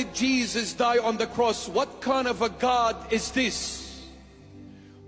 did Jesus die on the cross? What kind of a God is this?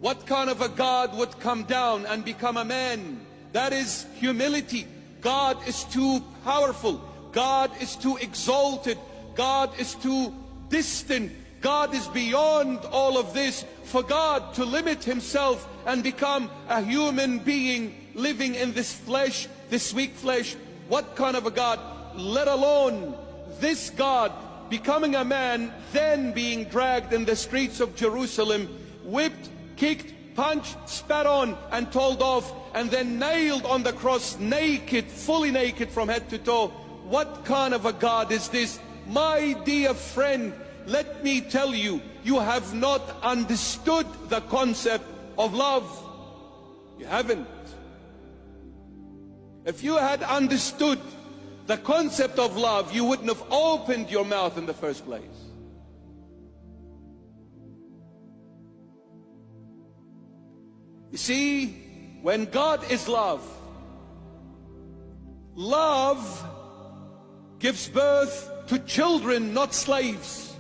What kind of a God would come down and become a man? That is humility. God is too powerful. God is too exalted. God is too distant. God is beyond all of this. For God to limit himself and become a human being living in this flesh, this weak flesh, what kind of a God? Let alone this God becoming a man, then being dragged in the streets of Jerusalem, whipped, kicked, punched, spat on, and told off, and then nailed on the cross naked, fully naked from head to toe. What kind of a God is this? My dear friend, let me tell you, you have not understood the concept of love. You haven't. If you had understood the concept of love, you wouldn't have opened your mouth in the first place. You see, when God is love, love gives birth to children, not slaves.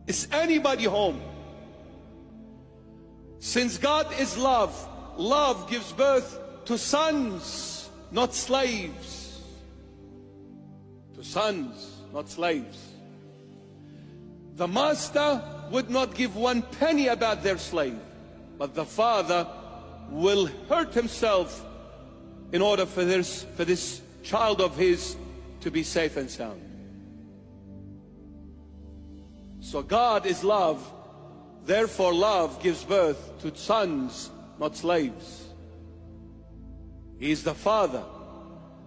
Is anybody home? Since God is love, love gives birth to sons, not slaves. To sons, not slaves. The master would not give one penny about their slave, but the father will hurt himself in order for this child of his to be safe and sound. So God is love, therefore love gives birth to sons, not slaves. He is the Father,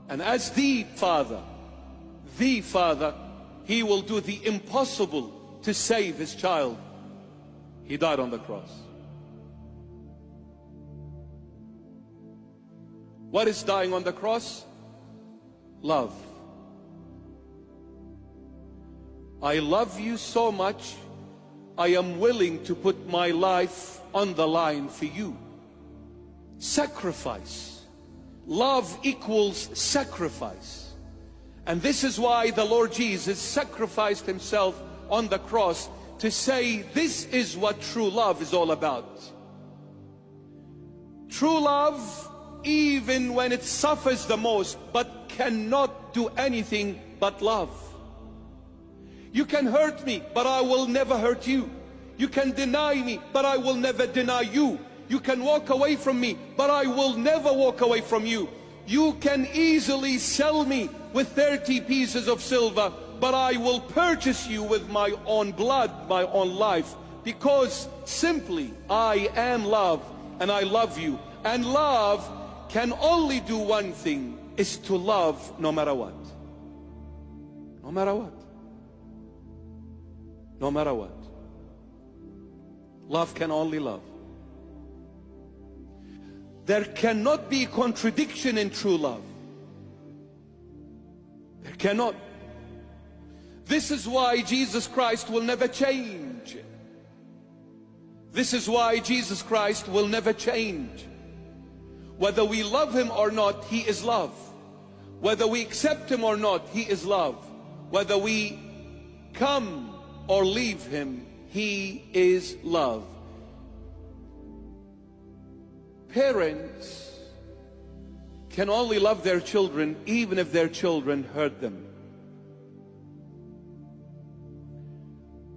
and as the Father, He will do the impossible to save His child. He died on the cross. What is dying on the cross? Love. I love you so much, I am willing to put my life on the line for you. Sacrifice. Love equals sacrifice. And this is why the Lord Jesus sacrificed himself on the cross, to say this is what true love is all about. True love, even when it suffers the most, but cannot do anything but love. You can hurt me, but I will never hurt you. You can deny me, but I will never deny you. You can walk away from me, but I will never walk away from you. You can easily sell me with 30 pieces of silver, but I will purchase you with my own blood, my own life, because simply I am love and I love you. And love can only do one thing, is to love no matter what. No matter what. No matter what. Love can only love. There cannot be contradiction in true love. There cannot. This is why Jesus Christ will never change. This is why Jesus Christ will never change. Whether we love Him or not, He is love. Whether we accept Him or not, He is love. Whether we come or leave Him, He is love. Parents can only love their children even if their children hurt them.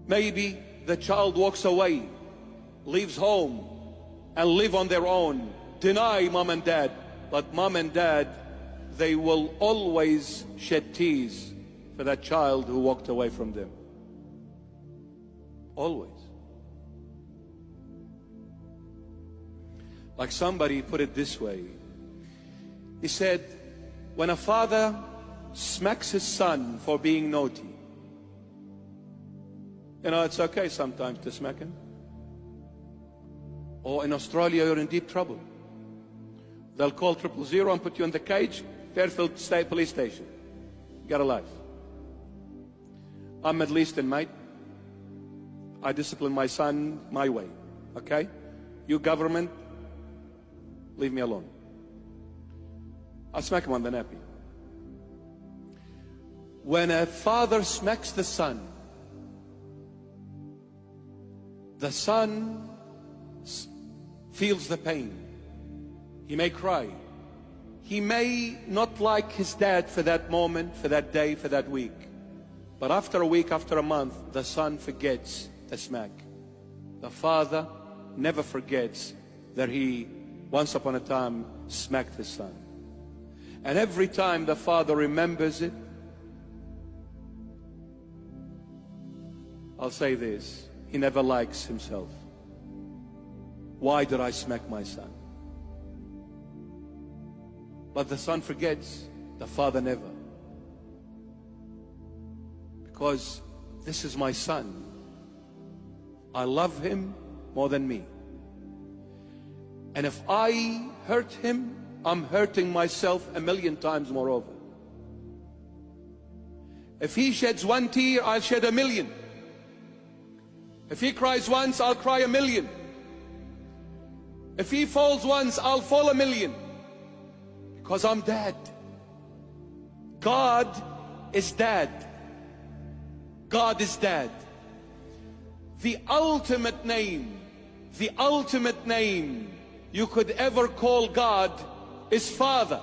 Maybe the child walks away, leaves home, and live on their own, deny mom and dad, but mom and dad, they will always shed tears for that child who walked away from them. Always. Like somebody put it this way. He said, when a father smacks his son for being naughty, you know, it's okay sometimes to smack him. Or in Australia, you're in deep trouble. They'll call 000 and put you in the cage, Fairfield State Police Station. Get a life. I'm Middle Eastern, mate. I discipline my son my way, okay? You government, leave me alone. I'll smack him on the nappy. When a father smacks the son feels the pain. He may cry. He may not like his dad for that moment, for that day, for that week. But after a week, after a month, the son forgets the smack. The father never forgets that he, once upon a time, smacked his son. And every time the father remembers it, I'll say this, he never likes himself. Why did I smack my son? But the son forgets, the father never. Because this is my son. I love him more than me. And if I hurt him, I'm hurting myself 1,000,000 times moreover. If he sheds one tear, I'll shed 1,000,000. If he cries once, I'll cry 1,000,000. If he falls once, I'll fall 1,000,000. Because I'm dad. God is dad. God is dad. The ultimate name you could ever call God is Father.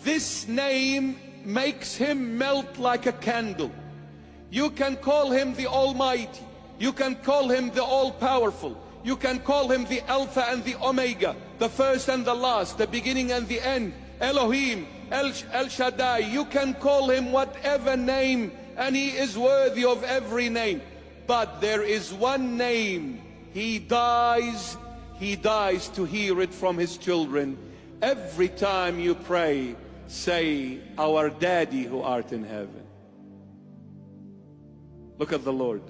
This name makes him melt like a candle. You can call him the Almighty. You can call him the All-Powerful. You can call him the Alpha and the Omega, the first and the last, the beginning and the end, Elohim, El Shaddai. You can call him whatever name, and he is worthy of every name. But there is one name he dies to hear it from his children. Every time you pray, say, Our Daddy who art in heaven. Look at the Lord.